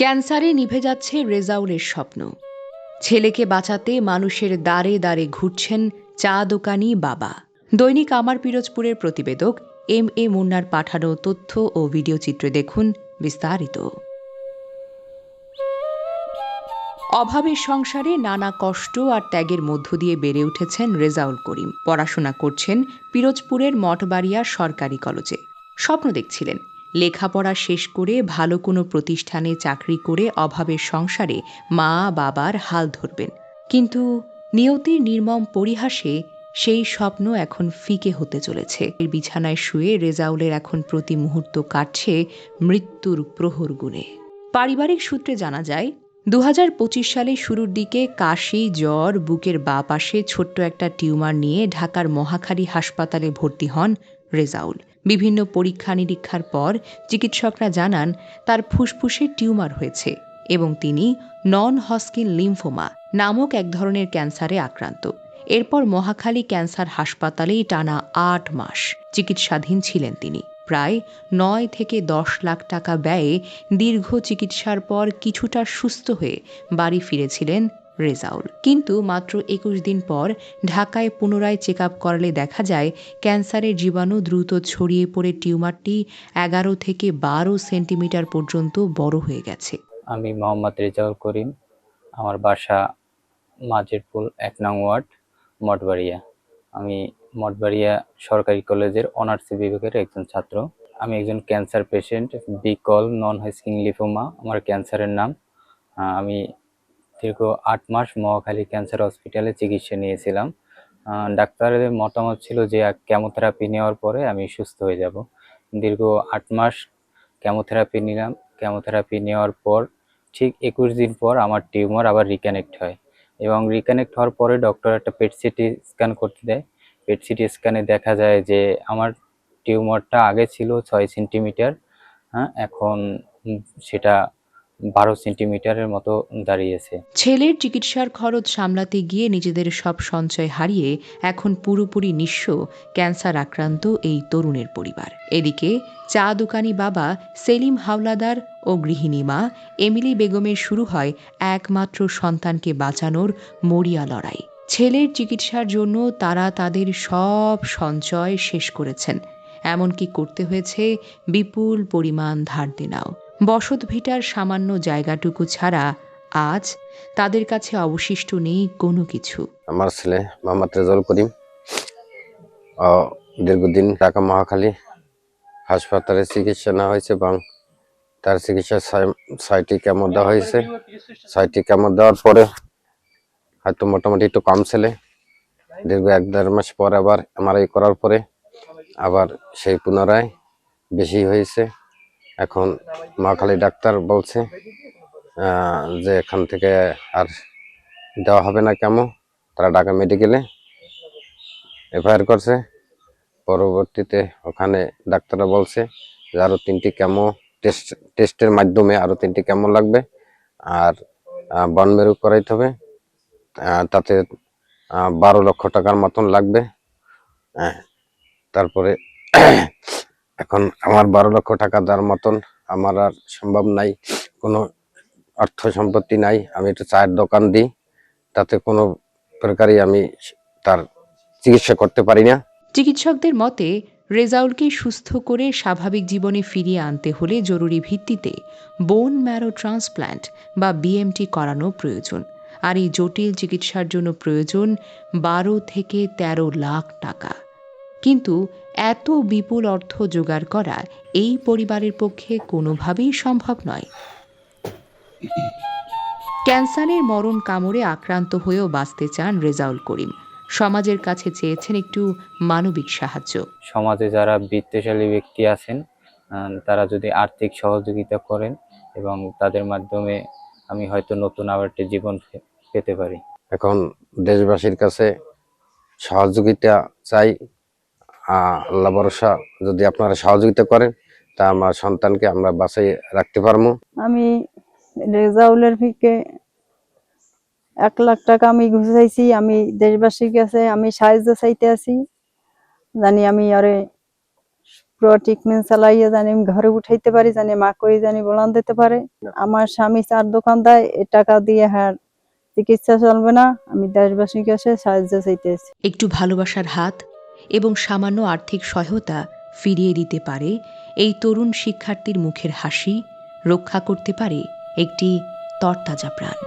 ক্যান্সারে নিভে যাচ্ছে রেজাউলের স্বপ্ন। ছেলেকে বাঁচাতে মানুষের দ্বারে দ্বারে ঘুরছেন চা দোকানি বাবা। দৈনিক আমার পিরোজপুরের প্রতিবেদক এম মুন্নার পাঠানো তথ্য ও ভিডিও চিত্রে দেখুন বিস্তারিত। অভাবের সংসারে নানা কষ্ট আর ত্যাগের মধ্য দিয়ে বেড়ে উঠেছেন রেজাউল করিম। পড়াশোনা করছেন পিরোজপুরের মঠবাড়িয়া সরকারি কলেজে। স্বপ্ন দেখছিলেন লেখাপড়া শেষ করে ভালো কোনো প্রতিষ্ঠানে চাকরি করে অভাবের সংসারে মা বাবার হাল ধরবেন। কিন্তু নিয়তির নির্মম পরিহাসে সেই স্বপ্ন এখন ফিকে হতে চলেছে। বিছানায় শুয়ে রেজাউলের এখন প্রতি মুহূর্ত কাটছে মৃত্যুর প্রহর গুণে। পারিবারিক সূত্রে জানা যায় ২০২৫ সালে শুরুর দিকে কাশি, জ্বর, বুকের বাঁ পাশে ছোট্ট একটা টিউমার নিয়ে ঢাকার মহাখালী হাসপাতালে ভর্তি হন রেজাউল। বিভিন্ন পরীক্ষা নিরীক্ষার পর চিকিৎসকরা জানান তার ফুসফুসে টিউমার হয়েছে এবং তিনি নন হজকিন লিম্ফোমা নামক এক ধরনের ক্যান্সারে আক্রান্ত। এরপর মহাখালী ক্যান্সার হাসপাতালেই টানা ৮ মাস চিকিৎসাধীন ছিলেন তিনি। প্রায় ৯ থেকে ১০ লাখ টাকা ব্যয়ে দীর্ঘ চিকিৎসার পর কিছুটা সুস্থ হয়ে বাড়ি ফিরেছিলেন রেজাউল। কিন্তু মাত্র ২১ দিন পর ঢাকায় পুনরায় চেক আপ করালে দেখা যায় ক্যান্সারের জীবাণু দ্রুত ছড়িয়ে পড়ে টিউমারটি ১১ থেকে ১২ সেন্টিমিটার পর্যন্ত বড় হয়ে গেছে। আমি মোহাম্মদ রেজাউল করিম। আমার বাসা মাঝেরপুল ১ নং ওয়ার্ড, মঠবাড়িয়া। আমি মঠবাড়িয়া সরকারি কলেজের অনার্স বিভাগের একজন ছাত্র। আমি একজন ক্যান্সার পেশেন্ট, বিকল নন হজকিন লিম্ফোমা আমার ক্যান্সারের নাম। আমি দীর্ঘ ৮ মাস মহাখালী ক্যান্সার হসপিটালে চিকিৎসা নিয়েছিলাম। ডাক্তারের মতামত ছিল যে কেমোথেরাপি নেওয়ার পরে আমি সুস্থ হয়ে যাব। দীর্ঘ ৮ মাস কেমোথেরাপি নিলাম। কেমোথেরাপি নেওয়ার পর ঠিক ২১ দিন পর আমার টিউমার আবার রিকানেক্ট হয় এবং রিকানেক্ট হওয়ার পরে ডক্টর একটা পেট সিটি স্ক্যান করতে দেয়। পেট সিটি স্ক্যানে দেখা যায় যে আমার টিউমারটা আগে ছিল ৬ সেন্টিমিটার, এখন সেটা ১২ সেন্টিমিটারের মতো দাঁড়িয়েছে। ছেলের চিকিৎসার খরচ সামলাতে গিয়ে নিজেদের সব সঞ্চয় হারিয়ে এখন পুরোপুরি নিঃস্ব ক্যান্সার আক্রান্ত এই তরুণের পরিবার। এদিকে চা দোকানি বাবা সেলিম হাওলাদার ও গৃহিণী মা এমিলি বেগমের শুরু হয় একমাত্র সন্তানকে বাঁচানোর মরিয়া লড়াই। ছেলের চিকিৎসার জন্য তারা তাদের সব সঞ্চয় শেষ করেছেন, এমনকি করতে হয়েছে বিপুল পরিমাণ ধার দেনাও। বসত ভিটার সামান্য জায়গাটুকু ছাড়া আজ তাদের কাছে অবশিষ্ট নেই কোনো কিছু। আমার ছেলে মোহাম্মদ রেজাউল করিম দীর্ঘদিন ঢাকা মহাখালী হাসপাতালে চিকিৎসা নেওয়া হয়েছে এবং তার চিকিৎসা ৬টি কেমো দেওয়া হয়েছে। ৬টি কেমো দেওয়ার পরে হয়তো মোটামুটি একটু কম ছেলে। দীর্ঘ ১-১.৫ মাস পর আবার এমআরআই করার পরে আবার সেই পুনরায় বেশি হয়েছে। এখন মহাখালী ডাক্তার বলছে যে এখান থেকে আর দেওয়া হবে না কেমো। তারা ঢাকা মেডিকেলে এফআইআর করছে। পরবর্তীতে ওখানে ডাক্তাররা বলছে যে আরো ৩টি কেমো টেস্টের মাধ্যমে আরো ৩টি কেমো লাগবে আর বন মেরু করাইতে হবে। তাতে ১২ লক্ষ টাকার মতন লাগবে। তারপরে এখন আমার ১২ লক্ষ টাকা দেওয়ার মতন আমার আর সম্ভব নাই, কোনো অর্থ সম্পত্তি নাই। আমি একটা চায়ের দোকান দিই, তাতে কোনো প্রকারই আমি তার চিকিৎসা করতে পারি না। চিকিৎসকদের মতে রেজাউলকে সুস্থ করে স্বাভাবিক জীবনে ফিরিয়ে আনতে হলে জরুরি ভিত্তিতে বোন ম্যারো ট্রান্সপ্ল্যান্ট বা বিএমটি করানো প্রয়োজন। আর এই জটিল চিকিৎসার জন্য প্রয়োজন ১২ থেকে ১৩ লাখ টাকা। কিন্তু এত বিপুল অর্থ জোগাড় করা এই পরিবারের পক্ষে কোনোভাবেই সম্ভব নয়। ক্যান্সারের মরণ কামড়ে আক্রান্ত হয়েও বাঁচতে চান রেজাউল করিম। সমাজের কাছে চেয়েছেন একটু মানবিক সাহায্য। সমাজে যারা বিত্তশালী ব্যক্তি আছেন তারা যদি আর্থিক সহযোগিতা করেন এবং তাদের মাধ্যমে আমি হয়তো নতুন আবার একটা জীবন পেতে পারি। এখন দেশবাসীর কাছে সহযোগিতা চাই। আল্লাহ ভরসা, যদি আপনারা সহযোগিতা করেন তা আমার সন্তানকে আমরা বাঁচাই রাখতে পারবো। আমি রেজাউলের থেকে ১ লাখ টাকা আমি ঘুষাইছি। আমি দেশবাসীর কাছে আমি সাহায্য চাইতে আছি, জানি আমি আরে পুরো ট্রিটমেন্ট চালাইয়া জানি আমি ঘরে উঠাইতে পারি, জানি মা কই জানি বলান দিতে পারে। আমার স্বামী চার দোকান দেয়, এ টাকা দিয়ে হ্যাঁ চিকিৎসা চলবে না, আমি দেশবাসীর কাছে সাহায্য চাইতেছি। একটু ভালোবাসার হাত এবং সামান্য আর্থিক সহায়তা ফিরিয়ে দিতে পারে এই তরুণ শিক্ষার্থীর মুখের হাসি, রক্ষা করতে পারে একটি তরতাজা প্রাণ।